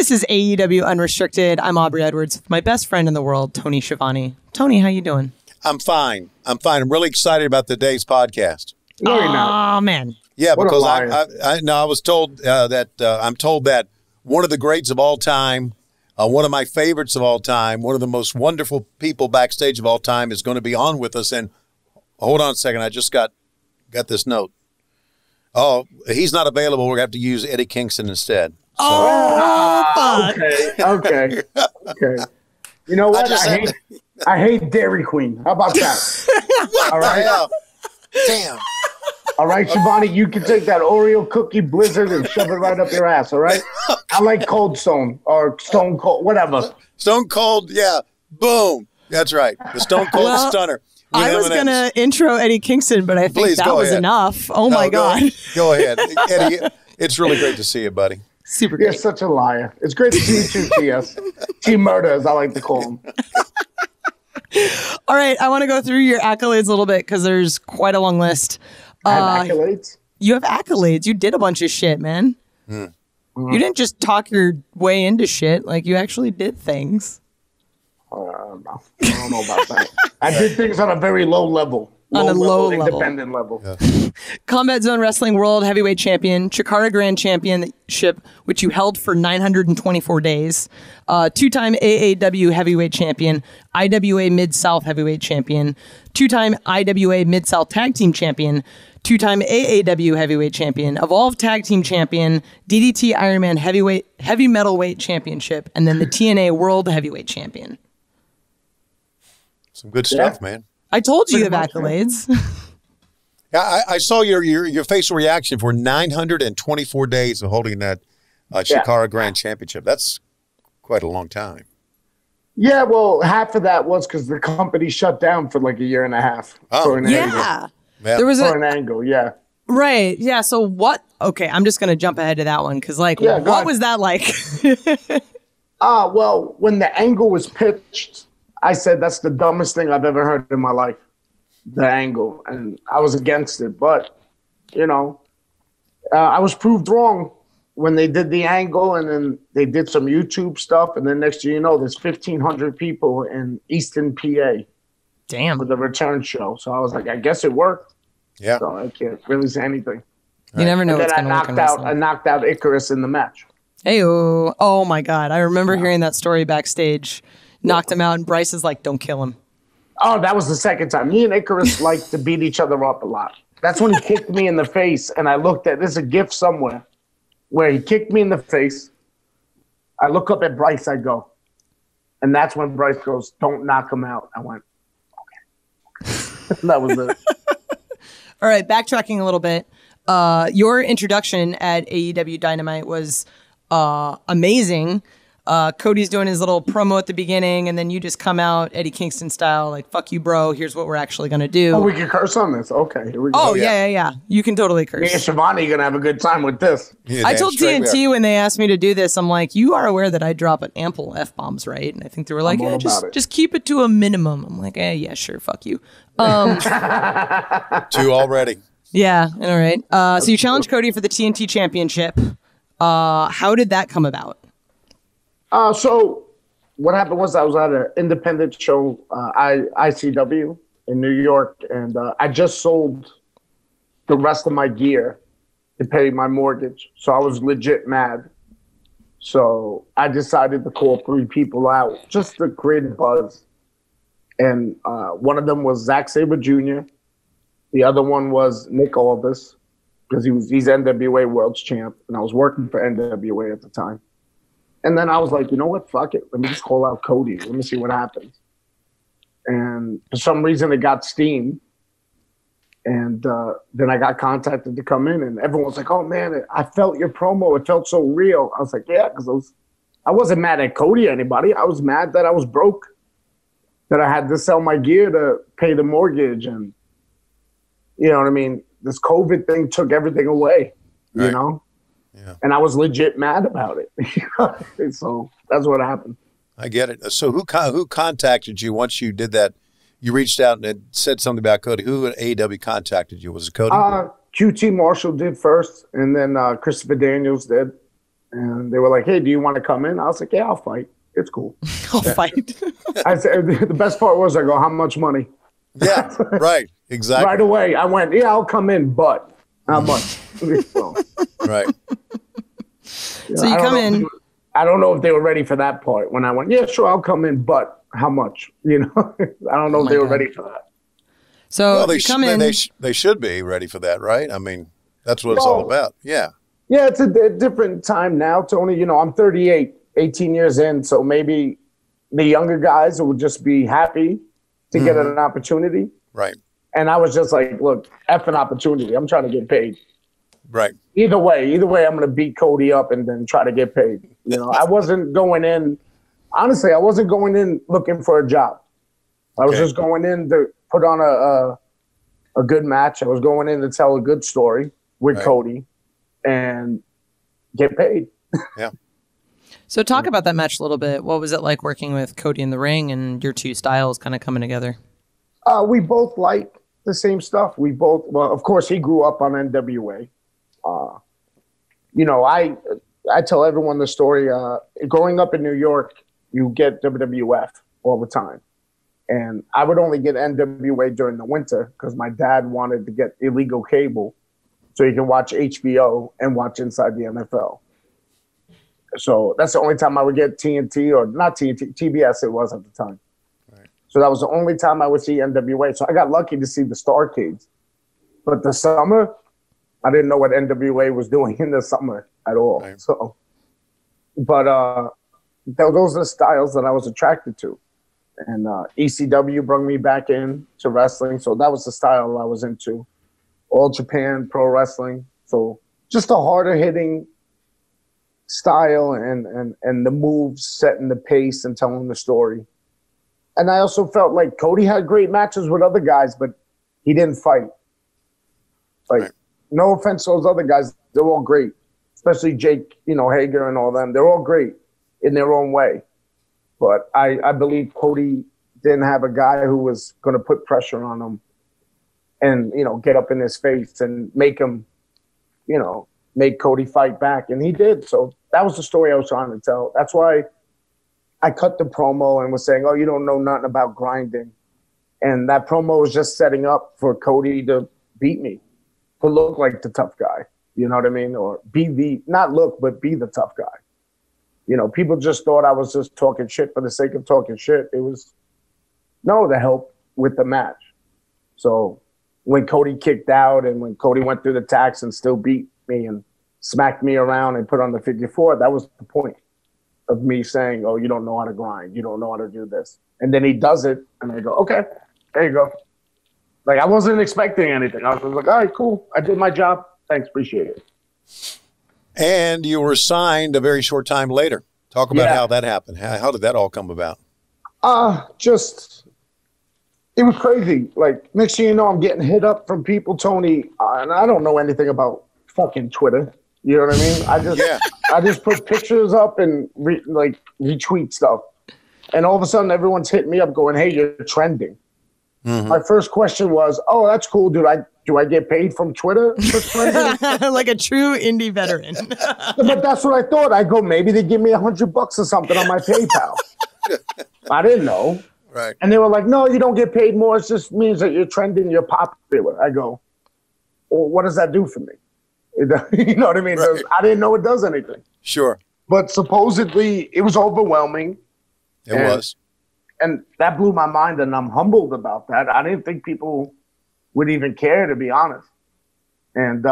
This is AEW Unrestricted. I'm Aubrey Edwards with my best friend in the world, Tony Schiavone. Tony, how you doing? I'm fine. I'm really excited about today's podcast. No, you're not. Oh, man. Yeah, What a because liar. I was told I'm told that one of the greats of all time, one of my favorites of all time, one of the most wonderful people backstage of all time is going to be on with us. And hold on a second, I just got this note. Oh, he's not available. We're going to have to use Eddie Kingston instead. So. Fuck. Okay. You know what? I hate Dairy Queen. How about that? All right. Damn. All right, Shivani, you can take that Oreo cookie blizzard and shove it right up your ass, all right? I like Cold Stone or Stone Cold, whatever. Stone Cold, yeah. Boom. That's right. The Stone Cold Stunner. I was going to intro Eddie Kingston, but I think that was enough. Oh, my God. Go ahead. Eddie, it's really great to see you, buddy. Super great. You're such a liar. It's great to see you too, TS. T-Murder, as I like to call him. All right, I want to go through your accolades a little bit because there's quite a long list. I have accolades? You have accolades. You did a bunch of shit, man. You didn't just talk your way into shit. Like, you actually did things. No, I don't know about that. I did things on a very low level. On a low level. Independent level. Yeah. Combat Zone Wrestling World Heavyweight Champion, Chikara Grand Championship, which you held for 924 days, two-time AAW Heavyweight Champion, IWA Mid-South Heavyweight Champion, two-time IWA Mid-South Tag Team Champion, two-time AAW Heavyweight Champion, Evolve Tag Team Champion, DDT Ironman Heavy Metalweight Championship, and then the TNA World Heavyweight Champion. Some good stuff, man. I told you have accolades. Yeah, I saw your facial reaction for 924 days of holding that Chikara Grand Championship. That's quite a long time. Yeah, well, half of that was because the company shut down for like a year and a half. For an angle. There was an angle, yeah. Right, yeah, so what? Okay, I'm just going to jump ahead to that one because, like, what was that like? Well, when the angle was pitched, I said that's the dumbest thing I've ever heard in my life, the angle. And I was against it. But, I was proved wrong when they did the angle and then they did some YouTube stuff. And then next thing you know, there's 1,500 people in Easton, PA. Damn. For the return show. So I was like, I guess it worked. Yeah. So I can't really say anything. You never know what's going to work. I knocked out Icarus in the match. Hey, oh my God. I remember hearing that story backstage. Knocked him out, and Bryce is like, don't kill him. Oh, that was the second time. Me and Icarus like to beat each other up a lot. That's when he kicked me in the face, and I looked at, there's a GIF somewhere where he kicked me in the face. I look up at Bryce, I go. And that's when Bryce goes, don't knock him out. I went, okay. That was it. All right, backtracking a little bit. Your introduction at AEW Dynamite was amazing. Cody's doing his little promo at the beginning, and then you just come out Eddie Kingston style, like, fuck you, bro. Here's what we're actually going to do. Oh, we can curse on this. Okay. Here we go. Oh, yeah. You can totally curse. Me and Shivani are going to have a good time with this. Yeah, I told TNT when they asked me to do this, I'm like, you are aware that I drop an ample F-bombs, right? And I think they were like, just keep it to a minimum. I'm like, yeah, sure, fuck you. Two already. Yeah, all right. So you challenged Cody for the TNT Championship. How did that come about? So what happened was I was at an independent show, ICW in New York, and I just sold the rest of my gear to pay my mortgage. So I was legit mad. So I decided to call 3 people out just to create a buzz. And one of them was Zack Sabre Jr. The other one was Nick Aldis, because he's NWA World's Champ, and I was working for NWA at the time. And then I was like, you know what? Fuck it. Let me just call out Cody. Let me see what happens. And for some reason, it got steam. And then I got contacted to come in, and everyone was like, oh, man, I felt your promo. It felt so real. I was like, yeah, because I wasn't mad at Cody or anybody. I was mad that I was broke, that I had to sell my gear to pay the mortgage. And, you know what I mean? This COVID thing took everything away, you know? Yeah. And I was legit mad about it. So that's what happened. I get it. So who contacted you once you did that? You reached out and said something about Cody. Who at AEW contacted you? Was it Cody? QT Marshall did first, and then Christopher Daniels did. And they were like, hey, do you want to come in? I was like, yeah, I'll fight. It's cool. I'll fight. I said, the best part was I go, how much money? Yeah, right. Exactly. Right away, I went, yeah, I'll come in, but how much? Right. So you come in. I don't know if they were ready for that part when I went, yeah, sure, I'll come in, but how much? You know, I don't know if they were ready for that. So well, you come in. They should be ready for that, right? I mean, that's what it's all about. Yeah. Yeah, it's a different time now, Tony. You know, I'm 38, 18 years in, so maybe the younger guys would just be happy to get an opportunity. Right. And I was just like, look, F an opportunity. I'm trying to get paid. Right. Either way, I'm going to beat Cody up and then try to get paid. You know, I wasn't going in. Honestly, I wasn't going in looking for a job. I was just going in to put on a good match. I was going in to tell a good story with Cody and get paid. Yeah. So talk about that match a little bit. What was it like working with Cody in the ring and your two styles kind of coming together? We both like the same stuff. Well, of course, he grew up on NWA. You know, I tell everyone the story. Growing up in New York, you get WWF all the time. And I would only get NWA during the winter because my dad wanted to get illegal cable so he can watch HBO and watch Inside the NFL. So that's the only time I would get TNT, or not TNT, TBS it was at the time. Right. So that was the only time I would see NWA. So I got lucky to see the Starcades. But the summer, I didn't know what NWA was doing in the summer at all. Right. So, but those are the styles that I was attracted to. And ECW brought me back in to wrestling. So that was the style I was into. All Japan Pro Wrestling. So just a harder hitting style and the moves, setting the pace and telling the story. And I also felt like Cody had great matches with other guys, but he didn't fight. Like, no offense to those other guys, they're all great. Especially Jake, you know, Hager and all them. They're all great in their own way. But I believe Cody didn't have a guy who was going to put pressure on him and, you know, get up in his face and make him, you know, make Cody fight back. And he did. So that was the story I was trying to tell. That's why I cut the promo and was saying, oh, you don't know nothing about grinding. And that promo was just setting up for Cody to beat me, to look like the tough guy. You know what I mean? Or not look, but be the tough guy. You know, people just thought I was just talking shit for the sake of talking shit. It was, no, to help with the match. So when Cody kicked out and when Cody went through the tax and still beat me and smacked me around and put on the figure four, that was the point of me saying, oh, you don't know how to grind. You don't know how to do this. And then he does it, and I go, okay, there you go. Like, I wasn't expecting anything. I was like, all right, cool. I did my job. Thanks, appreciate it. And you were signed a very short time later. Talk about how that happened. How did that all come about? It was crazy. Like, next thing you know, I'm getting hit up from people, Tony, and I don't know anything about fucking Twitter. You know what I mean? I just put pictures up and retweet stuff. And all of a sudden, everyone's hitting me up going, hey, you're trending. Mm-hmm. My first question was, oh, that's cool. Do I get paid from Twitter for trending? Like a true indie veteran. But that's what I thought. I go, maybe they give me $100 or something on my PayPal. I didn't know. Right. And they were like, no, you don't get paid more. It just means that you're trending, you're popular. I go, well, what does that do for me? You know what I mean? Right. I didn't know it does anything. Sure. But supposedly it was overwhelming. It was. And that blew my mind, and I'm humbled about that. I didn't think people would even care, to be honest. And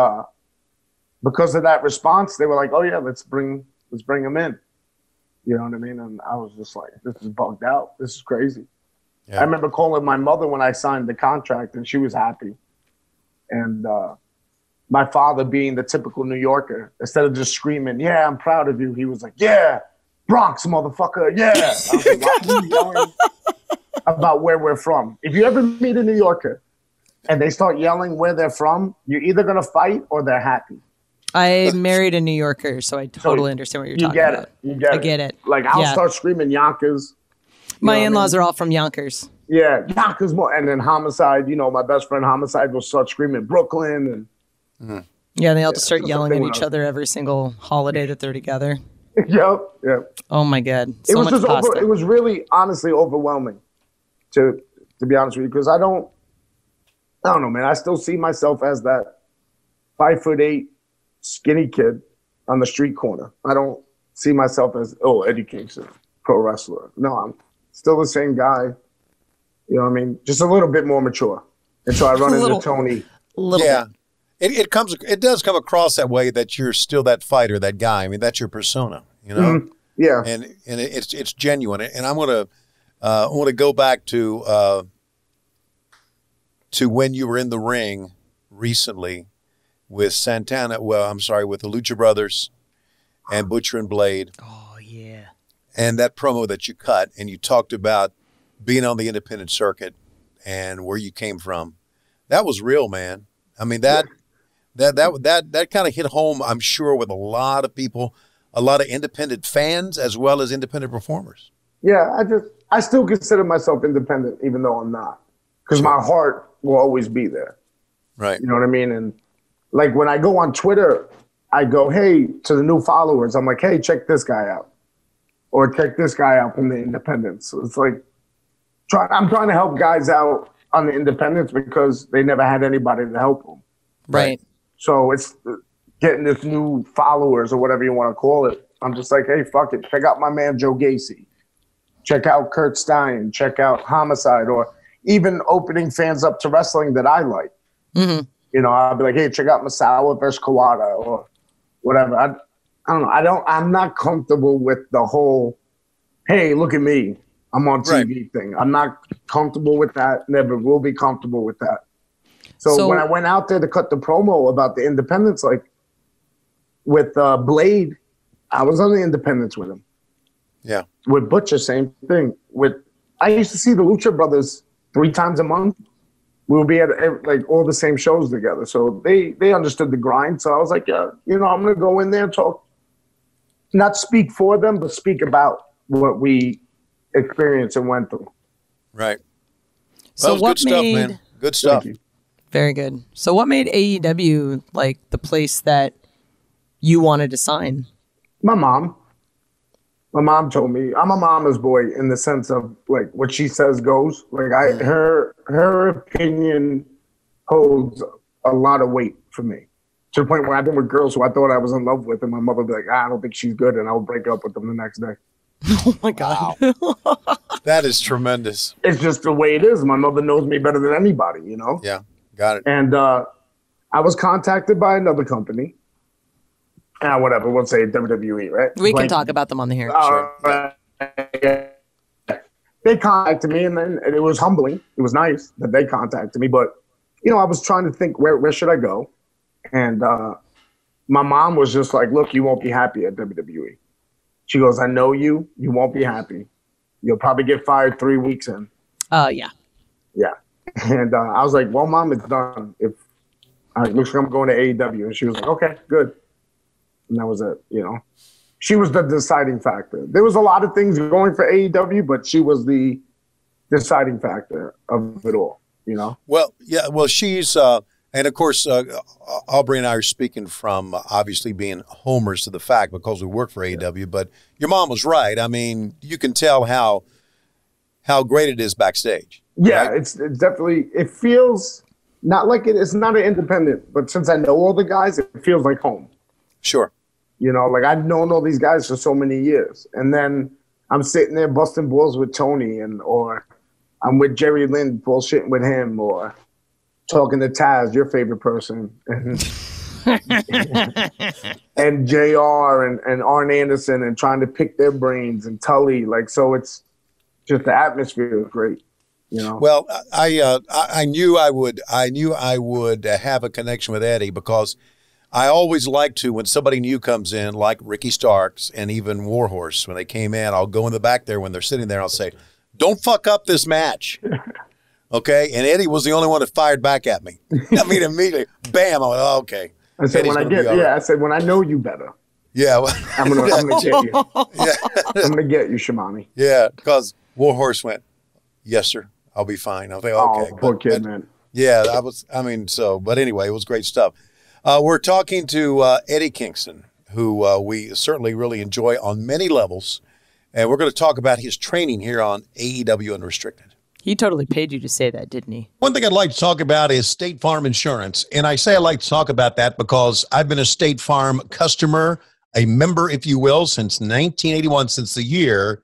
because of that response, they were like, oh, yeah, let's bring him in. You know what I mean? And I was just like, this is bugged out. This is crazy. Yeah. I remember calling my mother when I signed the contract, and she was happy. And my father, being the typical New Yorker, instead of just screaming, yeah, I'm proud of you, he was like, yeah, Bronx, motherfucker, yeah. I was like, why are you yelling about where we're from? If you ever meet a New Yorker and they start yelling where they're from, you're either going to fight or they're happy. I married a New Yorker, so I totally understand what you're talking about. I get it. Like, I'll start screaming Yonkers. My in-laws are all from Yonkers. Yeah, Yonkers more. And then Homicide, you know, my best friend Homicide will start screaming Brooklyn. And Yeah, they all just start so yelling at something each else. other every single holiday that they're together. Yep. Oh my God. It So was much just pasta. it was really honestly overwhelming to be honest with you, because I don't know, man. I still see myself as that 5'8" skinny kid on the street corner. I don't see myself as Eddie Kingston, pro wrestler. No, I'm still the same guy. You know what I mean? Just a little bit more mature. And so I run into Tony. Little bit. It does come across that way, that you're still that fighter, that guy. I mean, that's your persona, you know? Mm-hmm. Yeah. And it's genuine. And I want to go back to when you were in the ring recently with Santana. Well, I'm sorry, with the Lucha Brothers and Butcher and Blade. Oh yeah. And that promo that you cut, and you talked about being on the independent circuit and where you came from. That was real, man. I mean, that kind of hit home, I'm sure, with a lot of people, a lot of independent fans as well as independent performers. Yeah, I still consider myself independent, even though I'm not, because my heart will always be there. Right. You know what I mean? And like when I go on Twitter, I go, hey, to the new followers, I'm like, hey, check this guy out, or check this guy out from the independents. So it's like, I'm trying to help guys out on the independents because they never had anybody to help them. Right. So it's getting this new followers or whatever you want to call it. I'm just like, hey, fuck it. Check out my man Joe Gacy. Check out Kurt Stein. Check out Homicide, or even opening fans up to wrestling that I like. Mm-hmm. You know, I'll be like, hey, check out Masawa versus Kawada or whatever. I don't know. I'm not comfortable with the whole, hey, look at me, I'm on TV thing. I'm not comfortable with that. Never will be comfortable with that. So when I went out there to cut the promo about the independents, like with Blade, I was on the independents with him. Yeah. With Butcher, same thing. I used to see the Lucha Brothers 3 times a month. We would be at like all the same shows together. So they understood the grind. So I was like, yeah, you know, I'm going to go in there and talk, not speak for them, but speak about what we experienced and went through. Right. So well, what good stuff, made, man. Good stuff. Thank you. Very good. So what made AEW like the place that you wanted to sign? My mom. My mom told me, I'm a mama's boy in the sense of like what she says goes. Like her opinion holds a lot of weight for me, to the point where I've been with girls who I thought I was in love with, and my mother would be like, I don't think she's good, and I would break up with them the next day. Oh my God. Wow. That is tremendous. It's just the way it is. My mother knows me better than anybody, you know? Yeah, got it. And I was contacted by another company. Whatever, we'll say WWE, right? We can talk about them on the here. They contacted me, and then it was humbling. It was nice that they contacted me, but you know, I was trying to think where should I go, and my mom was just like, "Look, you won't be happy at WWE." She goes, "I know you. You won't be happy. You'll probably get fired 3 weeks in." Yeah. Yeah, and I was like, "Well, Mom, it's done. If it looks like I'm going to AEW," and she was like, "Okay, good." And that was it, you know. She was the deciding factor. There was a lot of things going for AEW, but she was the deciding factor of it all, you know. Well, yeah. Well, she's and of course, Aubrey and I are speaking from obviously being homers to the fact because we work for AEW. But your mom was right. I mean, you can tell how great it is backstage. Yeah, right? it's definitely. It feels not like it. It's not an independent, but since I know all the guys, it feels like home. Sure. You know, like I've known all these guys for so many years. And then I'm sitting there busting balls with Tony, or I'm with Jerry Lynn bullshitting with him, or talking to Taz, your favorite person, and JR and Arn Anderson, and trying to pick their brains, and Tully. Like, so it's just the atmosphere is great. You know? Well, I knew I would have a connection with Eddie because I always like to, when somebody new comes in, like Ricky Starks and even Warhorse, when they came in, I'll go in the back there when they're sitting there, and I'll say, don't fuck up this match. Okay? And Eddie was the only one that fired back at me. I mean, immediately, bam, I went, oh, okay. I said, I said, when I know you better. Yeah. Well, I'm gonna get you. Yeah. I'm gonna get you, Shimani. Yeah, because Warhorse went, yes, sir, I'll be fine. I was like, okay. Oh, poor kid, man. Yeah, but anyway, it was great stuff. We're talking to Eddie Kingston, who we certainly really enjoy on many levels. And we're going to talk about his training here on AEW Unrestricted. He totally paid you to say that, didn't he? One thing I'd like to talk about is State Farm Insurance. And I say I like to talk about that because I've been a State Farm customer, a member, if you will, since 1981, since the year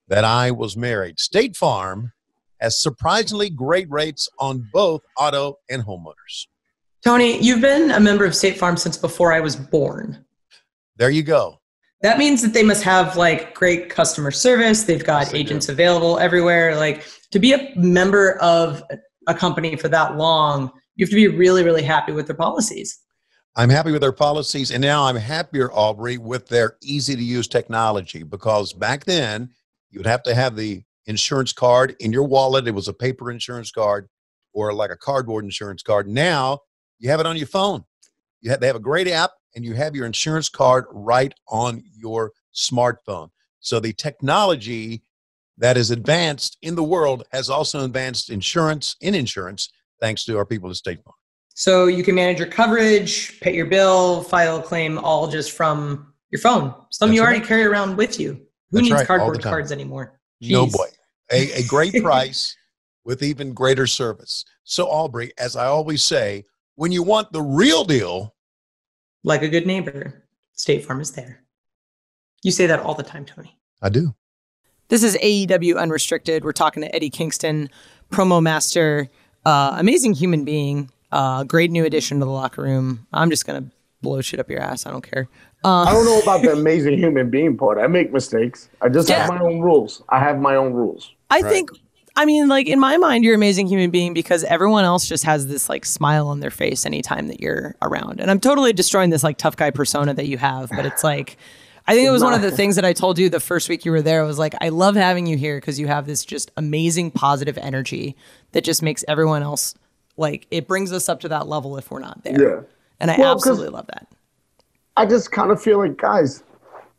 that I was married. State Farm has surprisingly great rates on both auto and homeowners. Tony, you've been a member of State Farm since before I was born. There you go. That means that they must have like great customer service. They've got Yes, agents available everywhere. Like, to be a member of a company for that long, you have to be really, really happy with their policies. I'm happy with their policies, and now I'm happier, Aubrey, with their easy-to-use technology, because back then you would have to have the insurance card in your wallet. It was a paper insurance card or like a cardboard insurance card. Now you have it on your phone. They have a great app, and you have your insurance card right on your smartphone. So the technology that is advanced in the world has also advanced insurance, thanks to our people at State Farm. So you can manage your coverage, pay your bill, file a claim, all just from your phone. Some you already carry around with you. Who needs cardboard cards anymore? Jeez. No boy. A great price with even greater service. So Aubrey, as I always say, when you want the real deal, like a good neighbor, State Farm is there. You say that all the time, Tony. I do. This is AEW Unrestricted. We're talking to Eddie Kingston, promo master, amazing human being, great new addition to the locker room. I'm just going to blow shit up your ass. I don't care. I don't know about the amazing human being part. I make mistakes. I just have my own rules. I have my own rules. I think, I mean, like, in my mind, you're an amazing human being because everyone else just has this like smile on their face anytime that you're around. And I'm totally destroying this like tough guy persona that you have, but it's like, I think it was one of the things that I told you the first week you were there. I was like, I love having you here because you have this just amazing positive energy that just makes everyone else, like, it brings us up to that level if we're not there. Yeah. And I absolutely love that. I just kind of feel like, guys,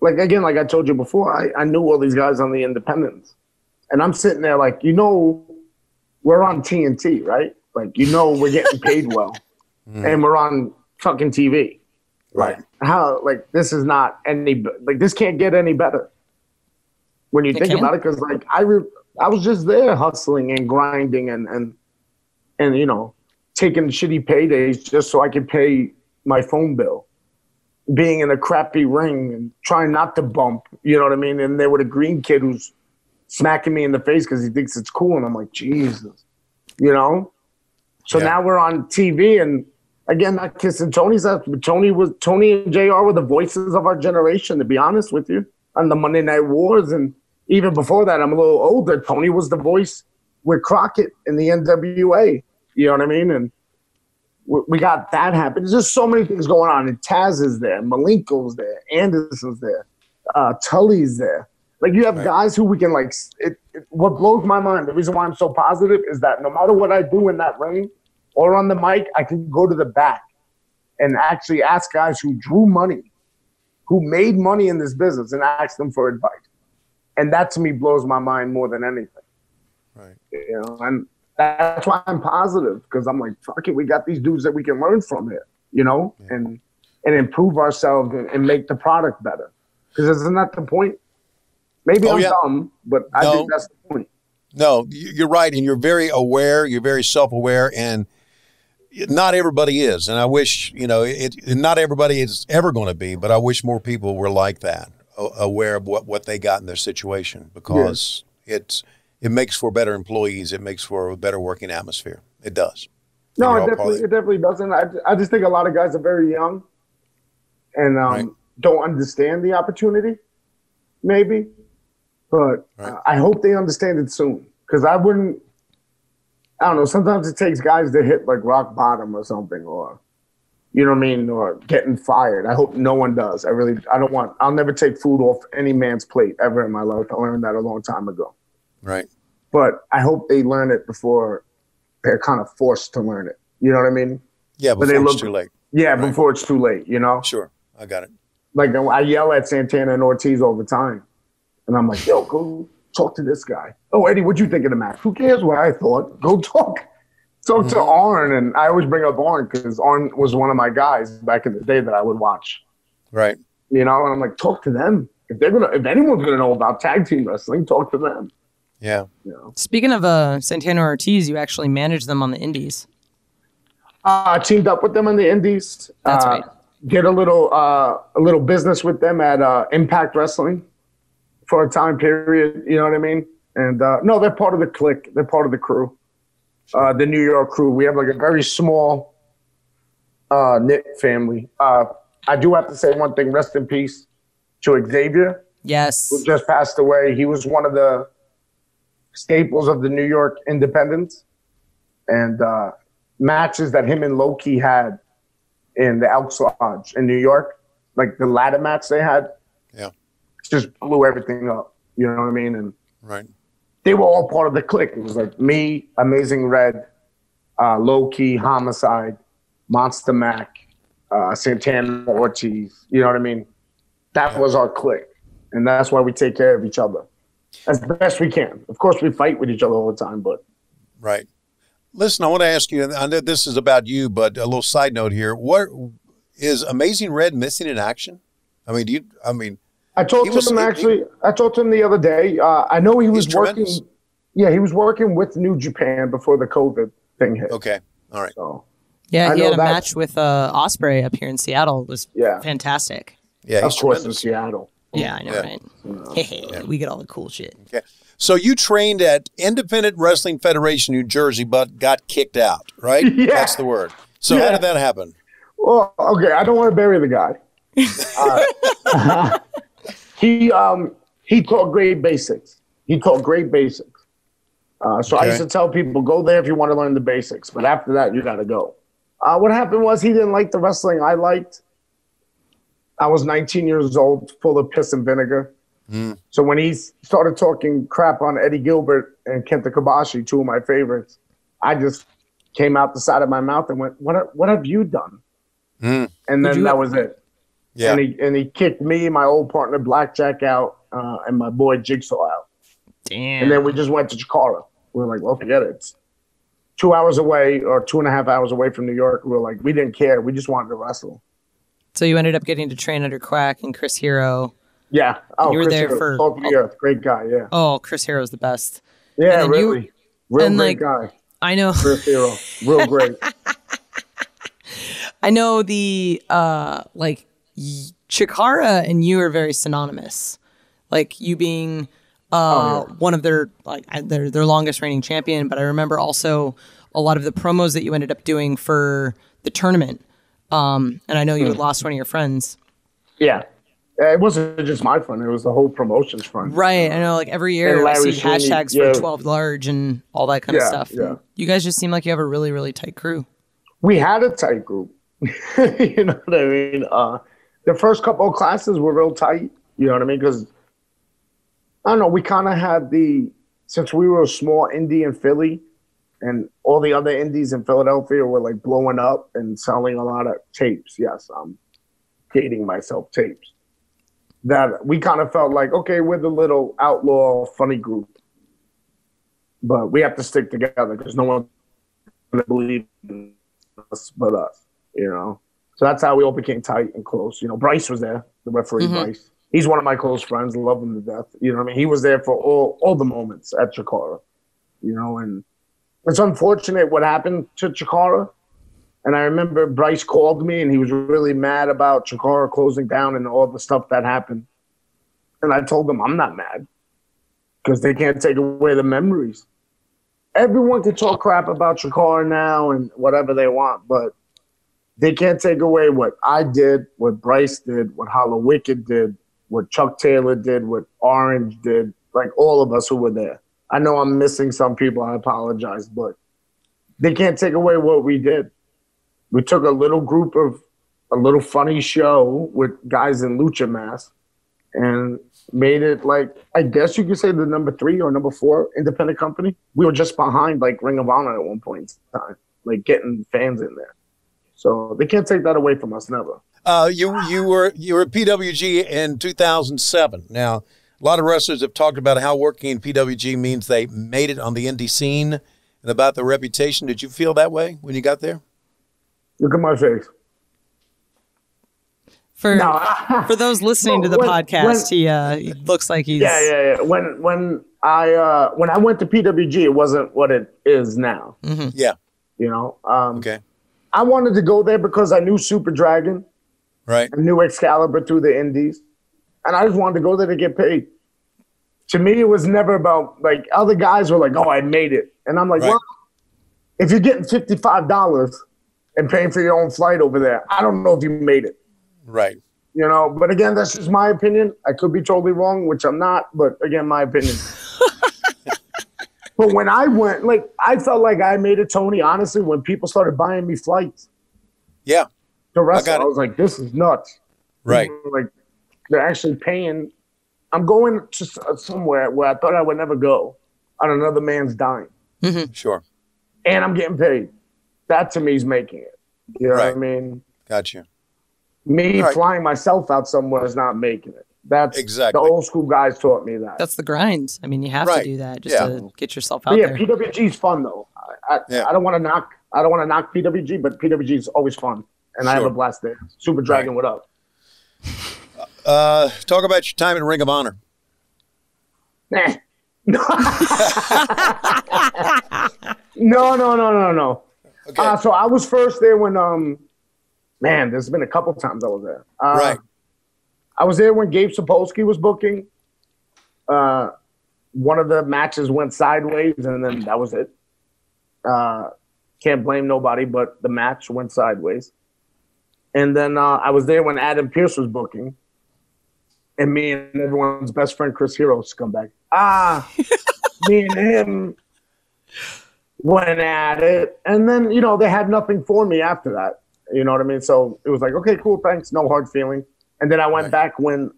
like, again, like I told you before, I knew all these guys on the independents. And I'm sitting there like, we're on TNT, right? Like, we're getting paid well. And we're on fucking TV. Like, how, like, this is not any, like, this can't get any better when you think about it. Because, like, I was just there hustling and grinding and taking shitty paydays just so I could pay my phone bill. Being in a crappy ring and trying not to bump, you know what I mean? And there with a green kid who's smacking me in the face because he thinks it's cool. And I'm like, Jesus, So now we're on TV, and again, not kissing Tony's ass, but Tony and JR were the voices of our generation, to be honest with you, on the Monday Night Wars. And even before that, I'm a little older. Tony was the voice with Crockett in the NWA. You know what I mean? And we got that happening. There's just so many things going on. And Taz is there. Malenko's there. Anderson's there. Tully's there. Like, you have guys who we can, like, what blows my mind, the reason why I'm so positive is that no matter what I do in that ring or on the mic, I can go to the back and actually ask guys who drew money, who made money in this business, and ask them for advice. And that, to me, blows my mind more than anything. Right. And that's why I'm positive, because I'm like, fuck it, we got these dudes that we can learn from here, and improve ourselves and make the product better. Because isn't that the point? Maybe I'm dumb, but I think that's the point. No, you're right, and you're very aware. You're very self-aware, and not everybody is. And I wish, not everybody is ever going to be, but I wish more people were like that, aware of what they got in their situation, because it makes for better employees. It makes for a better working atmosphere. It does. No, it definitely doesn't. I just think a lot of guys are very young and don't understand the opportunity, maybe. But I hope they understand it soon, because I don't know, sometimes it takes guys to hit like rock bottom or something, or, you know what I mean, or getting fired. I hope no one does. I'll never take food off any man's plate ever in my life. I learned that a long time ago. Right. But I hope they learn it before they're kind of forced to learn it. You know what I mean? Yeah, before it's too late. Yeah, before it's too late, Sure, I got it. Like, I yell at Santana and Ortiz all the time. And I'm like, yo, go talk to this guy. Oh, Eddie, what'd you think of the match? Who cares what I thought? Go talk talk to Arn, and I always bring up Arn because Arn was one of my guys back in the day that I would watch. Right. You know, and I'm like, talk to them. If anyone's gonna know about tag team wrestling, talk to them. Yeah. You know? Speaking of Santana Ortiz, you actually managed them on the Indies. I teamed up with them in the Indies. That's right. Did a little business with them at Impact Wrestling for a time period. You know what I mean? And no, they're part of the clique. They're part of the crew, the New York crew. We have like a very small knit family. I do have to say one thing. Rest in peace to Xavier. Yes. Who just passed away. He was one of the staples of the New York Independents, and matches that him and Loki had in the Elks Lodge in New York, like the ladder match they had, just blew everything up. You know what I mean? And right, they were all part of the clique. It was like me, Amazing Red, Loki, Homicide, Monster Mac, Santana Ortiz. You know what I mean? That was our clique, and that's why we take care of each other as best we can. Of course, we fight with each other all the time, but right. Listen, I want to ask you, I know this is about you, but a little side note here. What is Amazing Red missing in action? I mean, I talked to him actually. I talked to him the other day. I know he was working. Yeah, he was working with New Japan before the COVID thing hit. Okay. All right. So, yeah, he had a match with Ospreay up here in Seattle. It was fantastic. Yeah, of course in Seattle. Yeah, I know, right? Yeah. We get all the cool shit. Okay. So you trained at Independent Wrestling Federation, New Jersey, but got kicked out, right? Yeah. That's the word. So how did that happen? Well, okay, I don't want to bury the guy. He taught great basics. So I used to tell people, go there if you want to learn the basics, but after that, you got to go. What happened was he didn't like the wrestling I liked. I was 19 years old, full of piss and vinegar. So when he started talking crap on Eddie Gilbert and Kenta Kobashi, two of my favorites, I just came out the side of my mouth and went, "What have you done?" And then that was it. Yeah. And he kicked me, my old partner Blackjack out, and my boy Jigsaw out. Damn. And then we just went to Chikara. We were like, well, forget it. It's 2 hours away or 2.5 hours away from New York. We were like, we didn't care. We just wanted to wrestle. So you ended up getting to train under Quack and Chris Hero. Yeah. Oh, you were Chris there Hero, for Salt of the Earth. Great guy. Yeah. Oh, Chris Hero's the best. Yeah, really. Real great guy. I know. Chris Hero. Real great. I know the Chikara and you are very synonymous. Like you being one of their their longest reigning champion, but I remember also a lot of the promos that you ended up doing for the tournament. And I know you had lost one of your friends. Yeah. It wasn't just my friend. It was the whole promotions friend. Right. I know, like every year I see hashtags for 12 large and all that kind of stuff. Yeah. You guys just seem like you have a really, really tight crew. We had a tight group. You know what I mean? The first couple of classes were real tight. You know what I mean? Because, I don't know, we kind of had since we were a small indie in Philly and all the other indies in Philadelphia were like blowing up and selling a lot of tapes. Yes, I'm dating myself, tapes. That we kind of felt like, okay, we're the little outlaw funny group, but we have to stick together because no one's going to believe in us but us, you know? So that's how we all became tight and close. You know, Bryce was there, the referee Bryce. He's one of my close friends, love him to death. You know what I mean? He was there for all the moments at Chikara, you know, and it's unfortunate what happened to Chikara. And I remember Bryce called me and he was really mad about Chikara closing down and all the stuff that happened. And I told him, I'm not mad because they can't take away the memories. Everyone can talk crap about Chikara now and whatever they want, but they can't take away what I did, what Bryce did, what Hollow Wicked did, what Chuck Taylor did, what Orange did, like all of us who were there. I know I'm missing some people, I apologize, but they can't take away what we did. We took a little group of a little funny show with guys in lucha masks and made it like, I guess you could say the number 3 or number 4 independent company. We were just behind like Ring of Honor at one point in time, like getting fans in there. So they can't take that away from us, never. You were at PWG in 2007. Now, a lot of wrestlers have talked about how working in PWG means they made it on the indie scene. and about the reputation. Did you feel that way when you got there? Look at my face. For those listening to the podcast, he looks like he's yeah. When I went to PWG, it wasn't what it is now. Mm-hmm. Yeah. You know. Okay. I wanted to go there because I knew Super Dragon. Right. I knew Excalibur through the indies. And I just wanted to go there to get paid. To me, it was never about, like, other guys were like, oh, I made it. And I'm like, right. well, if you're getting $55 and paying for your own flight over there, I don't know if you made it. Right. You know, but again, that's just my opinion. I could be totally wrong, which I'm not, but again, my opinion. But when I went, like, I felt like I made it, Tony, honestly, when people started buying me flights. Yeah. To wrestle, I was like, this is nuts. Right. Like, they're actually paying. I'm going to somewhere where I thought I would never go on another man's dime. Mm-hmm. Sure. And I'm getting paid. That to me is making it. You know what I mean? Gotcha. Me flying myself out somewhere is not making it. That's exactly the old school guys taught me that. That's the grind. I mean, you have to do that just to get yourself out but there. PWG is fun though. I don't want to knock. I don't want to knock PWG, but PWG is always fun, and I have a blast there. Super Dragon, what up? Talk about your time in Ring of Honor. Nah. No. Okay. So I was first there when man, there's been a couple times I was there. Right. I was there when Gabe Sapolsky was booking. One of the matches went sideways, and then that was it. Can't blame nobody, but the match went sideways. And then I was there when Adam Pearce was booking, and me and everyone's best friend Chris Hero scumbag. Me and him went at it, and then they had nothing for me after that. You know what I mean? So it was like, okay, cool, thanks, no hard feeling. And then I went back when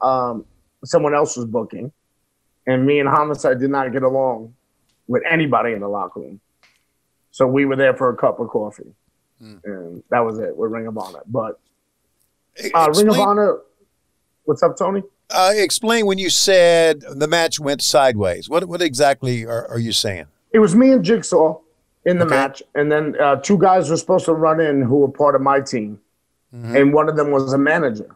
someone else was booking, and me and Homicide did not get along with anybody in the locker room. So we were there for a cup of coffee, and that was it with Ring of Honor. But Ring of Honor, what's up, Tony? Explain when you said the match went sideways. What exactly are you saying? It was me and Jigsaw in the match, and then two guys were supposed to run in who were part of my team, and one of them was a manager.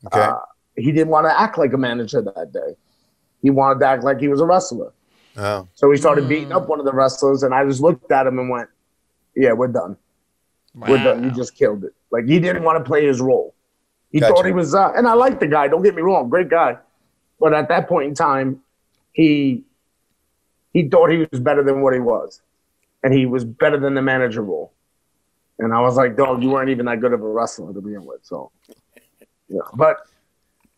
Okay. He didn't want to act like a manager that day. He wanted to act like he was a wrestler. Oh. So he started beating up one of the wrestlers, and I just looked at him and went, yeah, we're done. Wow. We're done. You just killed it. Like, he didn't want to play his role. He thought he was, and I like the guy, don't get me wrong, great guy. But at that point in time, he thought he was better than what he was. And he was better than the manager role. And I was like, dog, you weren't even that good of a wrestler to begin with. So, yeah. But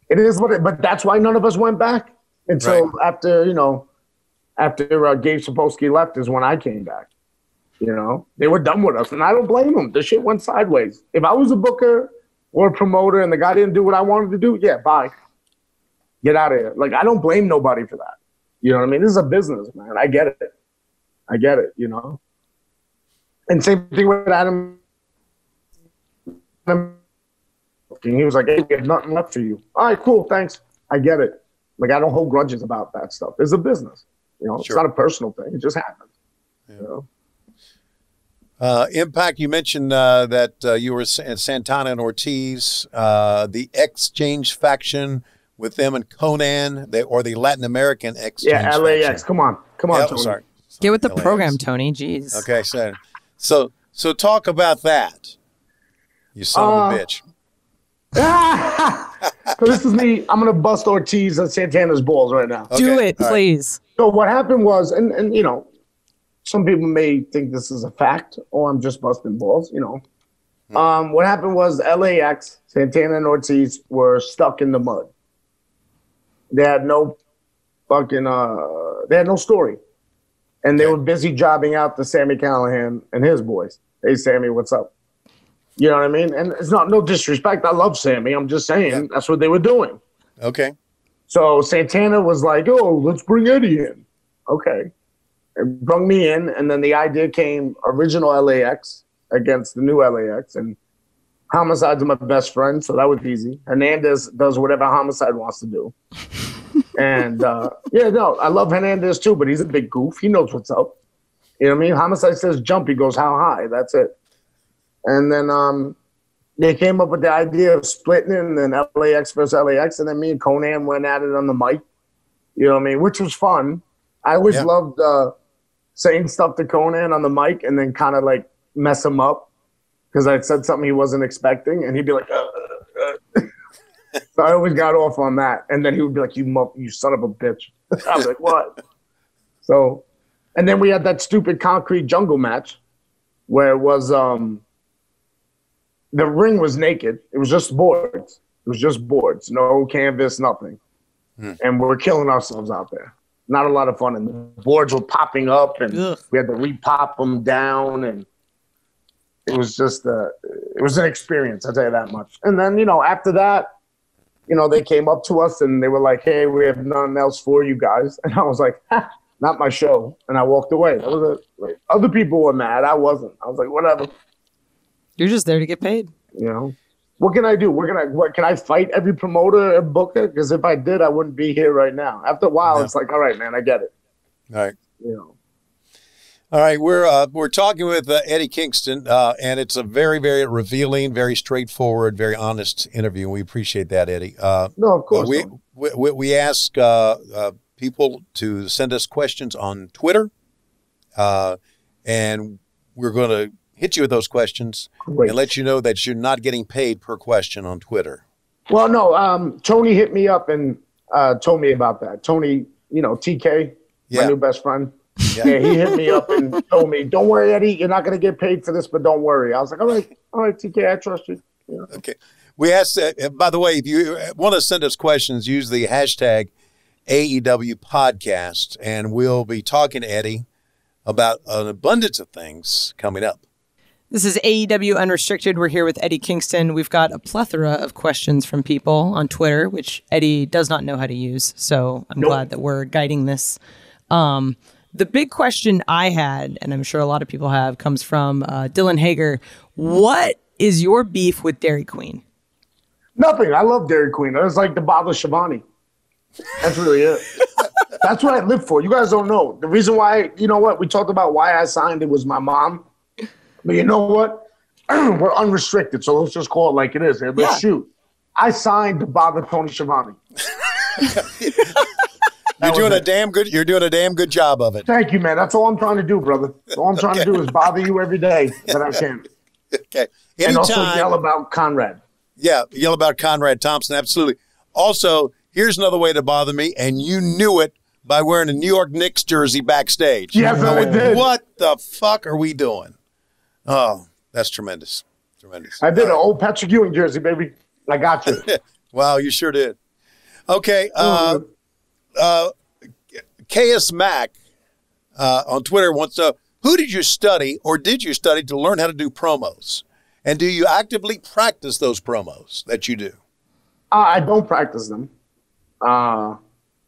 it is what it, but that's why none of us went back until after Gabe Sapolsky left is when I came back. They were done with us, and I don't blame them. The shit went sideways. If I was a booker or a promoter and the guy didn't do what I wanted to do, yeah, bye. Get out of here. Like, I don't blame nobody for that. You know what I mean? This is a business, man. I get it. And same thing with Adam. He was like, hey, we have nothing left for you. All right, cool, thanks. I get it. Like, I don't hold grudges about that stuff. It's a business. It's not a personal thing. It just happens. Impact, you mentioned that you were Santana and Ortiz, the Exchange faction with them and Conan, or the Latin American Exchange faction. LAX. Come on, Tony. Sorry. Get with the LAX. program, Tony. Jeez. Okay, so talk about that. You son of a bitch. So this is me. I'm gonna bust Ortiz and Santana's balls right now. Okay. Do it, please. So what happened was, and some people may think this is a fact, or I'm just busting balls. What happened was LAX, Santana and Ortiz were stuck in the mud. They had no story, and they were busy jobbing out to Sami Callihan and his boys. Hey, Sammy, what's up? You know what I mean? And it's no disrespect. I love Sammy. I'm just saying that's what they were doing. Okay. So Santana was like, oh, let's bring Eddie in. Okay. And brought me in, and then the idea came original LAX against the new LAX, and Homicide's my best friend, so that was easy. Hernandez does whatever Homicide wants to do. And, I love Hernandez too, but he's a big goof. He knows what's up. You know what I mean? Homicide says jump. He goes, how high? That's it. And then they came up with the idea of splitting it, and then LAX versus LAX. And then me and Conan went at it on the mic. You know what I mean? Which was fun. I always loved saying stuff to Conan on the mic and then kind of like mess him up because I said something he wasn't expecting. And he'd be like, So I always got off on that. And then he would be like, you son of a bitch. I was like, what? So, and then we had that stupid concrete jungle match where it was, the ring was naked. It was just boards. It was just boards. No canvas, nothing. And we were killing ourselves out there. Not a lot of fun. And the boards were popping up and we had to repop them down. And it was just, it was an experience, I'll tell you that much. And then, after that, they came up to us and they were like, hey, we have nothing else for you guys. And I was like, not my show. And I walked away. That was it. Like, other people were mad. I wasn't. I was like, whatever. You're just there to get paid. What can I do? What can I fight every promoter and booker? Because if I did, I wouldn't be here right now. After a while, it's like, all right, man, I get it. All right. All right, we're talking with Eddie Kingston, and it's a very, very revealing, very straightforward, very honest interview. We appreciate that, Eddie. No, of course. We ask people to send us questions on Twitter, and we're going to hit you with those questions and let you know that you're not getting paid per question on Twitter. Well, no, Tony hit me up and told me about that. Tony, TK, my new best friend. Yeah, he hit me up and told me, don't worry, Eddie, you're not going to get paid for this, but don't worry. I was like, all right, TK, I trust you. Okay. We asked, by the way, if you want to send us questions, use the hashtag AEW podcast, and we'll be talking to Eddie about an abundance of things coming up. This is AEW Unrestricted. We're here with Eddie Kingston. We've got a plethora of questions from people on Twitter, which Eddie does not know how to use, so I'm glad that we're guiding this. The big question I had, and I'm sure a lot of people have, comes from Dylan Hager. What is your beef with Dairy Queen? Nothing. I love Dairy Queen. It's like the bottle of Shivani. That's really it. That's what I live for. You guys don't know. The reason why, we talked about why I signed it was my mom. But you know what? We're unrestricted, so let's just call it like it is. Let's shoot. I signed the bottle of Tony Schiavone. You're doing a damn good job of it. Thank you, man. That's all I'm trying to do, brother. All I'm trying to do is bother you every day that I can. Okay. And also yell about Conrad. Yeah, yell about Conrad Thompson. Absolutely. Also, here's another way to bother me, and you knew it by wearing a New York Knicks jersey backstage. Yes, I did. What the fuck are we doing? Oh, that's tremendous. Tremendous. I did an old Patrick Ewing jersey, baby. I got you. Wow, you sure did. Okay. KS Mac on Twitter wants to, who did you study or did you study to learn how to do promos? And do you actively practice those promos that you do? I don't practice them. A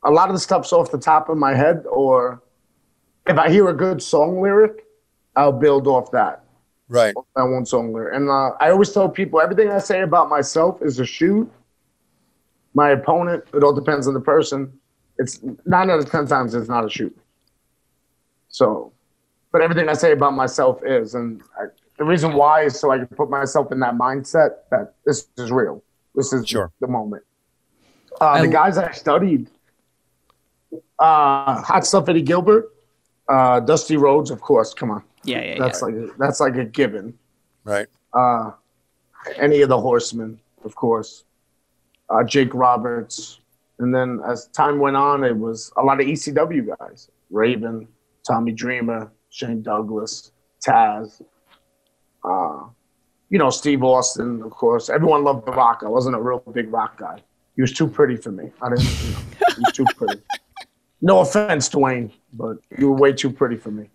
lot of the stuff's off the top of my head, or if I hear a good song lyric, I'll build off that. Right. That one song lyric. And I always tell people everything I say about myself is a shoot. My opponent, it all depends on the person. It's 9 out of 10 times it's not a shoot. So, but everything I say about myself is, and the reason why is so I can put myself in that mindset that this is real. This is the moment. The guys I studied, Hot Stuff Eddie Gilbert, Dusty Rhodes, of course. Come on. Yeah. That's like a given. Right. Any of the Horsemen, of course. Jake Roberts. And then as time went on, it was a lot of ECW guys. Raven, Tommy Dreamer, Shane Douglas, Taz. Steve Austin, of course. Everyone loved The Rock. I wasn't a real big Rock guy. He was too pretty for me. He was too pretty. No offense, Dwayne, but you were way too pretty for me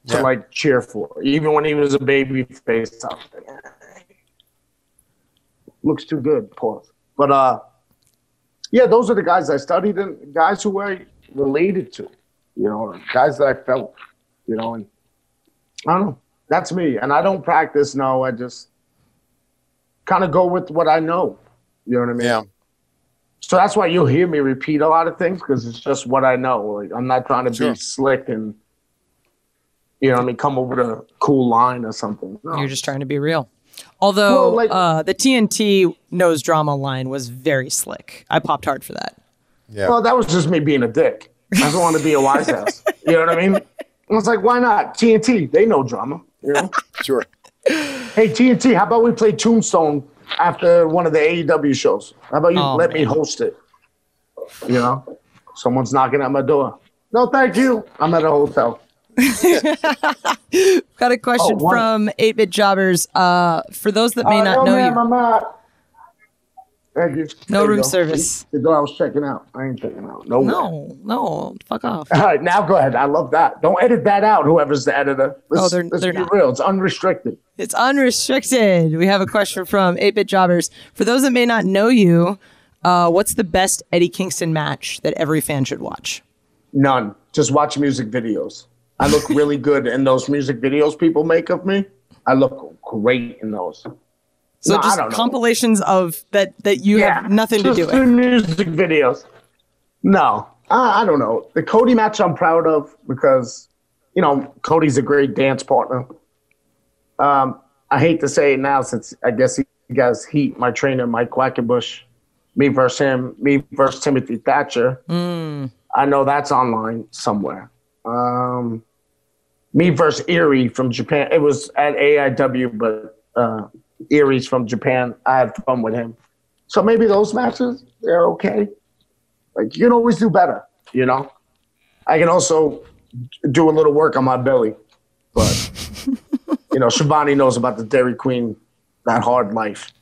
to cheer for. Even when he was a baby face, I was like, looks too good, pause. But those are the guys I studied and guys who I related to, guys that I felt, and I don't know. That's me. And I don't practice, no. I just kind of go with what I know. You know what I mean? Yeah. So that's why you'll hear me repeat a lot of things because it's just what I know. Like I'm not trying to be slick and, you know what I mean, come up with a cool line or something. No. You're just trying to be real. Although Well, the TNT nose drama line was very slick. I popped hard for that. Yeah. Well, that was just me being a dick. I just want to be a wise ass. You know what I mean? I was like, why not? TNT, they know drama. You know? Sure. Hey, TNT, how about we play Tombstone after one of the AEW shows? How about you let me host it? You know? Someone's knocking at my door. No, thank you. I'm at a hotel. Got a question from 8-Bit Jobbers. For those that may not no, know ma'am, you. I'm not. Thank you. No There you room go. service. The door I was checking out. I ain't checking out. No, fuck off. All right, now go ahead. I love that. Don't edit that out, whoever's the editor. They're be not. real. It's unrestricted. It's unrestricted. We have a question from 8-Bit Jobbers. For those that may not know you, what's the best Eddie Kingston match that every fan should watch? None. Just watch music videos. I look really good in those music videos people make of me. I look great in those. So No, I just don't know. compilations of that you have nothing to do just with. music videos. No, I don't know. The Cody match I'm proud of because, you know, Cody's a great dance partner. I hate to say it now since I guess he guys heat my trainer, Mike Quackenbush, me versus him, me versus Timothy Thatcher. I know that's online somewhere. Me versus Erie from Japan. It was at AEW, but Erie's from Japan. I had fun with him. So maybe those matches, they're okay. Like, you can always do better, you know? I can also do a little work on my belly. But, you know, Shivani knows about the Dairy Queen, that hard life.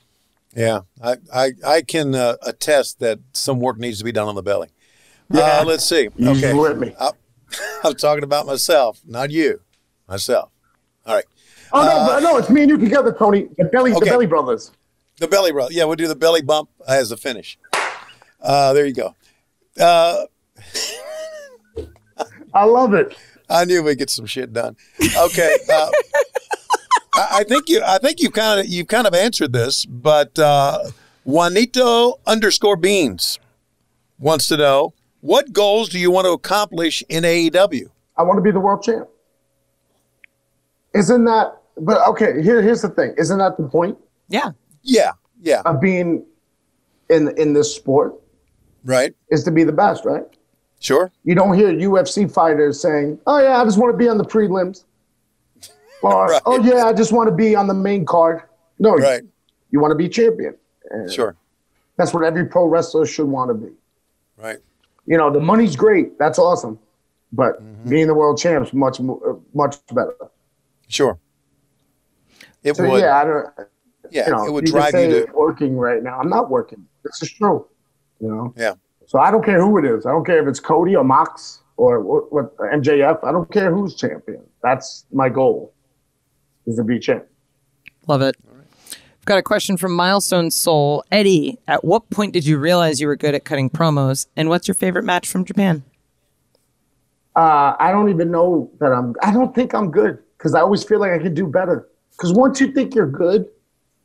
Yeah, I can attest that some work needs to be done on the belly. Yeah. Let's see. You Okay, with me. I'm talking about myself, not you. Myself. All right. Oh, no, it's me and you together, Tony. The Belly Brothers. The belly rub. Yeah, we'll do the belly bump as a finish. There you go. I love it. I knew we'd get some shit done. Okay. I think you've kind of answered this, but Juanito _Beans wants to know, what goals do you want to accomplish in AEW? I want to be the world champ. Isn't that, but okay, here's the thing. Isn't that the point Yeah. Yeah. of being in this sport? Right. Is to be the best, right? Sure. You don't hear UFC fighters saying, oh yeah, I just want to be on the prelims. Or, Right. oh yeah, I just want to be on the main card. No, Right. you want to be champion. And Sure. that's what every pro wrestler should want to be. Right. You know, the money's great. That's awesome. But being the world champ is much better. Sure. It So would. yeah, I don't. Yeah. You know, It would you can drive say you to. working right now. I'm not working. This is true. You know. Yeah. So I don't care who it is. I don't care if it's Cody or Mox or what MJF. I don't care who's champion. That's my goal. Is to be champ. Love it. I've got a question from Milestone Soul. Eddie, at what point did you realize you were good at cutting promos? And what's your favorite match from Japan? I don't even know that I don't think I'm good because I always feel like I can do better. Because once you think you're good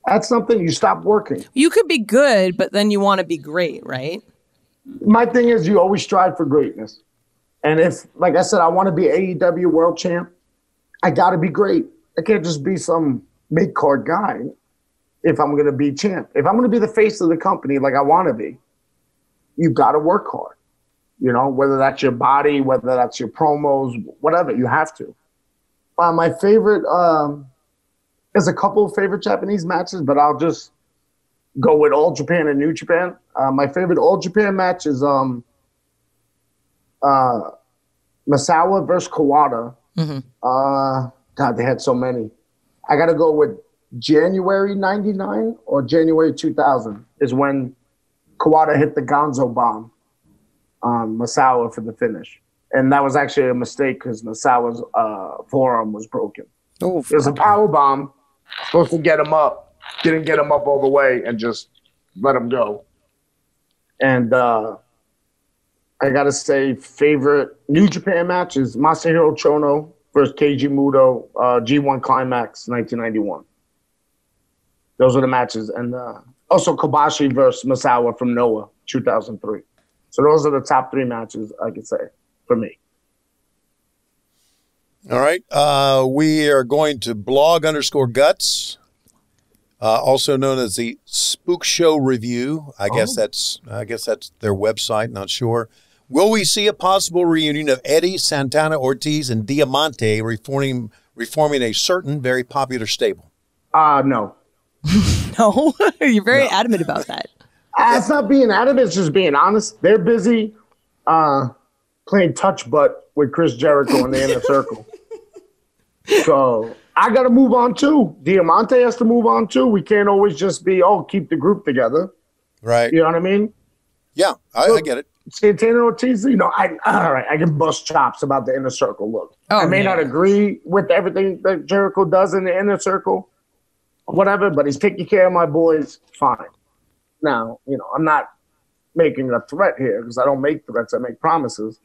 at something, you stop working. You could be good, but then you want to be great, right? My thing is you always strive for greatness. And if, like I said, I want to be AEW world champ, I got to be great. I can't just be some mid-card guy if I'm going to be champ. If I'm going to be the face of the company like I want to be, you got to work hard. You know, whether that's your body, whether that's your promos, whatever, you have to. My favorite, there's a couple of favorite Japanese matches, but I'll just go with All Japan and New Japan. My favorite All Japan match is Masawa versus Kawada. God, they had so many. I got to go with January 99 or January 2000 is when Kawada hit the Gonzo bomb on Masawa for the finish. And that was actually a mistake because Masawa's forearm was broken. Oh, It was a power bomb, supposed to get him up, didn't get him up all the way and just let him go. And I got to say, favorite New Japan match is Masahiro Chono versus Keiji Muto, G1 Climax, 1991. Those are the matches. And also Kobashi versus Masawa from Noah, 2003. So those are the top three matches I could say for me. All right. We are going to blog_guts, also known as the Spook Show Review. I guess that's their website. Not sure. Will we see a possible reunion of Eddie, Santana Ortiz, and Diamante reforming a certain very popular stable? No. No, you're very adamant about that. It's not being adamant. It's just being honest. They're busy playing touch butt with Chris Jericho in the Inner Circle. So I got to move on too. Diamante has to move on too. We can't always just be, keep the group together. Right. You know what I mean? Yeah, I get it. Santana Ortiz, I can bust chops about the Inner Circle. Look, I may not agree with everything that Jericho does in the Inner Circle, whatever, but he's taking care of my boys fine. Now, I'm not making a threat here because I don't make threats. I make promises.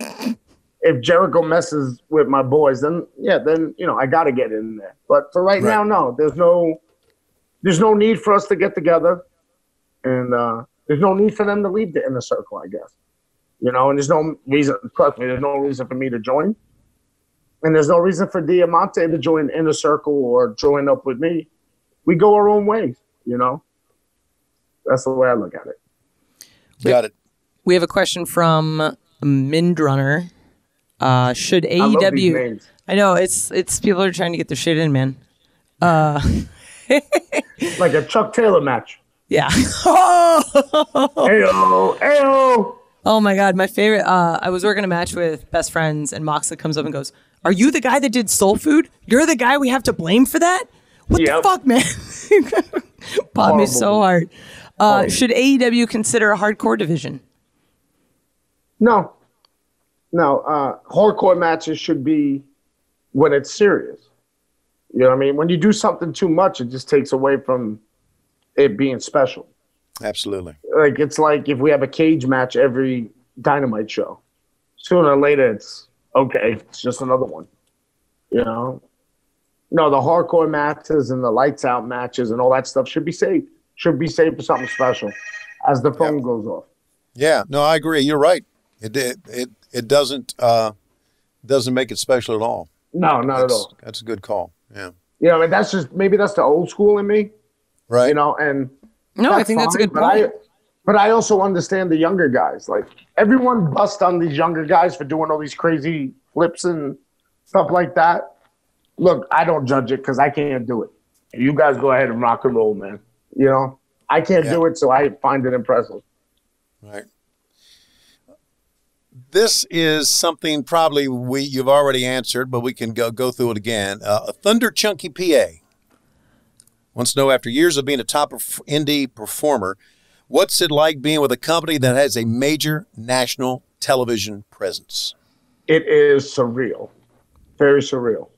If Jericho messes with my boys, then I got to get in there. But for right now, no. There's no need for us to get together, and there's no need for them to leave the Inner Circle, I guess. And there's no reason. Trust me, there's no reason for me to join, and there's no reason for Diamante to join the Inner Circle or join up with me. We go our own ways. That's the way I look at it. Got it. We have a question from Mindrunner. Should AEW? I love these names. I know it's people are trying to get their shit in, man. Like a Chuck Taylor match. Yeah. Ayo, ayo. Oh my God, my favorite. I was working a match with Best Friends, and Moxley comes up and goes, "Are you the guy that did Soul Food? You're the guy we have to blame for that? What the fuck, man?" Popped me so hard. Should AEW consider a hardcore division? No. Hardcore matches should be when it's serious. You know what I mean? When you do something too much, it just takes away from it being special. Absolutely. Like, it's like if we have a cage match every Dynamite show. Sooner or later, it's okay. It's just another one. No, the hardcore matches and the lights out matches and all that stuff should be saved. Should be saved for something special as the phone goes off. Yeah, no, I agree. You're right. It doesn't make it special at all. No, not at all. That's a good call. Yeah. Maybe that's the old school in me. Right. And no, I think that's a good point. But I also understand the younger guys. Like, everyone busts on these younger guys for doing all these crazy flips and stuff like that. Look, I don't judge it because I can't do it. You guys go ahead and rock and roll, man. I can't do it, so I find it impressive. Right. This is something probably you've already answered, but we can go through it again. A Thunder Chunky PA wants to know, after years of being a top indie performer, what's it like being with a company that has a major national television presence? It is surreal. Very surreal.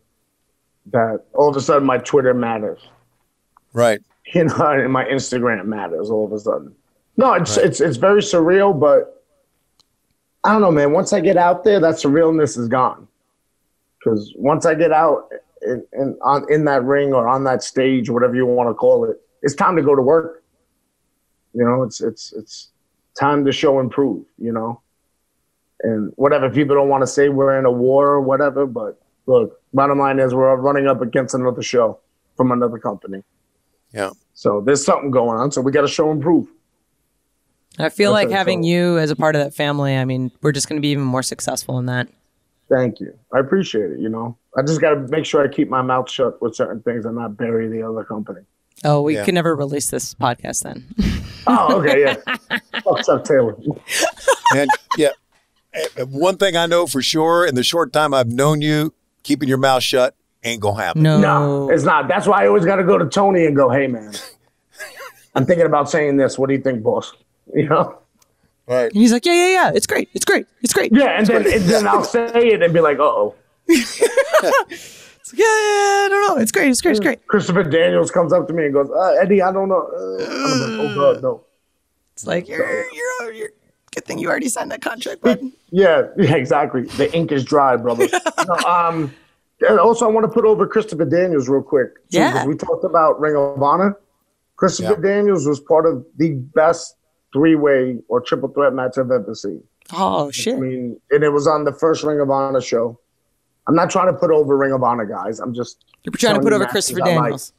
That all of a sudden my Twitter matters. Right. And my Instagram matters all of a sudden. No, it's very surreal, but I don't know, man. Once I get out there, that surrealness is gone. Because once I get out in that ring or on that stage, whatever you want to call it, it's time to go to work. It's time to show and prove, And whatever, people don't want to say we're in a war or whatever, but look, bottom line is we're running up against another show from another company. Yeah. So there's something going on. So we got to show and prove. I feel like having you as a part of that family, I mean, we're just going to be even more successful in that. Thank you. I appreciate it. I just got to make sure I keep my mouth shut with certain things and not bury the other company. Oh, we can never release this podcast then. Oh, okay. Yeah. Fuck Chuck Taylor. And one thing I know for sure, in the short time I've known you, keeping your mouth shut ain't going to happen. No, it's not. That's why I always got to go to Tony and go, "Hey, man, I'm thinking about saying this. What do you think, boss?" Right. And he's like, yeah. It's great. Yeah, and then I'll say it and be like, "Uh-oh." It's like, I don't know. It's great. Christopher Daniels comes up to me and goes, "Eddie, I don't know." I'm like, "Oh God, no." It's like you're good thing you already signed that contract, bud. Yeah, exactly. The ink is dry, brother. And also, I want to put over Christopher Daniels real quick. Yeah. Because we talked about Ring of Honor. Christopher Daniels was part of the best three-way or triple threat match I've ever seen. Oh, shit. I mean, and it was on the first Ring of Honor show. I'm not trying to put over Ring of Honor guys. I'm just You're trying to put over Christopher Daniels.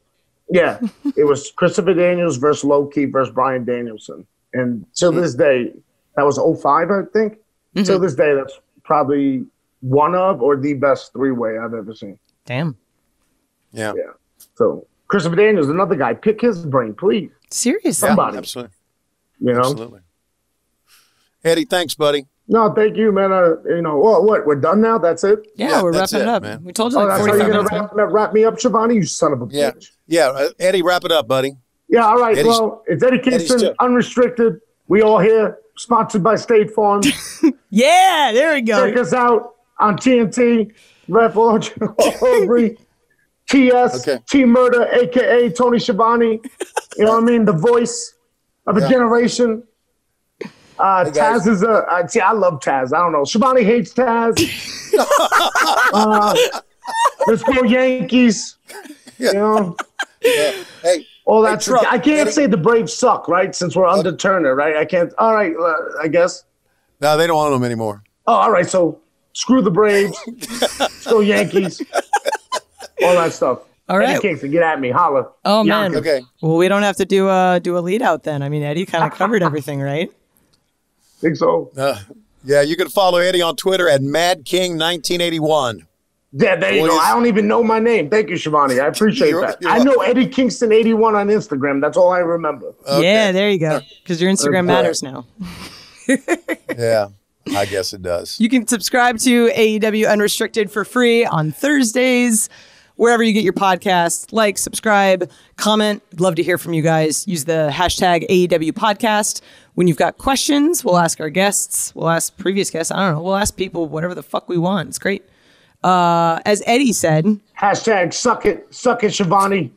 Yeah, it was Christopher Daniels versus Low-Key versus Bryan Danielson. And till this day, that was 05, I think. Till this day, that's probably one of or the best three-way I've ever seen. Damn. Yeah. So Christopher Daniels, another guy. Pick his brain, please. Seriously. Somebody. Yeah, absolutely. You know? Absolutely. Eddie, thanks, buddy. No, thank you, man. What? We're done now? That's it? Yeah, we're that's wrapping it up. man. We told you That's how 45 you're minutes. going to wrap me up, Shivani? You son of a bitch. Yeah. Eddie, wrap it up, buddy. Yeah, all right. Eddie's- Well, it's Eddie Kingston, still- Unrestricted. We all here, sponsored by State Farm. Yeah, there we go. Check us out on TNT, Ref Aubrey, TS, Okay. T-Murder, a.k.a. Tony Schiavone. You know what I mean? The voice of a generation. Taz is I love Taz. I don't know. Schiavone hates Taz. Let's go Yankees. You know? Hey, All that. Trump, I can't Eddie- say the Braves suck, right? Since we're under Turner, right? I can't. All right, I guess. no, they don't want them anymore. Oh, all right. So screw the Braves. Let's go Yankees. All that stuff. All right. Eddie Kingston, get at me. Holla. Oh, man. Yonkers. Okay. Well, we don't have to do a lead out then. I mean, Eddie kind of covered everything, right? Think so. Yeah, you can follow Eddie on Twitter at MadKing1981. Yeah, there you go. I don't even know my name. Thank you, Shivani. I appreciate that. you're I know Eddie Kingston 81 on Instagram. That's all I remember. Yeah, there you go. Because your Instagram matters now. Yeah, I guess it does. You can subscribe to AEW Unrestricted for free on Thursdays, wherever you get your podcasts. Like, subscribe, comment. I'd love to hear from you guys. Use the hashtag AEW podcast. When you've got questions, we'll ask our guests. We'll ask previous guests. I don't know. We'll ask people whatever the fuck we want. It's great. As Eddie said, Hashtag suck it, Shivani.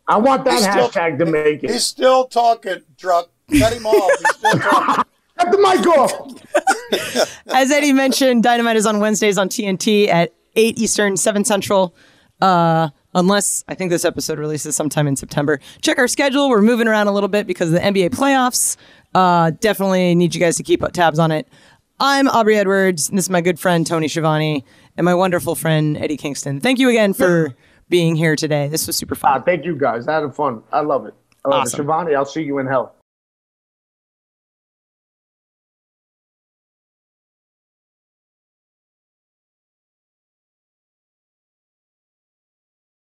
I want that hashtag to make it. He's still talking, Truck. Cut him off. He's still talking. Cut the mic off. as Eddie mentioned, Dynamite is on Wednesdays on TNT at 8 Eastern, 7 Central. Unless I think this episode releases sometime in September. Check our schedule. We're moving around a little bit because of the NBA playoffs. Definitely need you guys to keep tabs on it. I'm Aubrey Edwards, and this is my good friend Tony Schiavone and my wonderful friend Eddie Kingston. Thank you again for being here today. This was super fun. Thank you guys. I had fun. I love it. I love Awesome. it. Shivani, I'll see you in hell.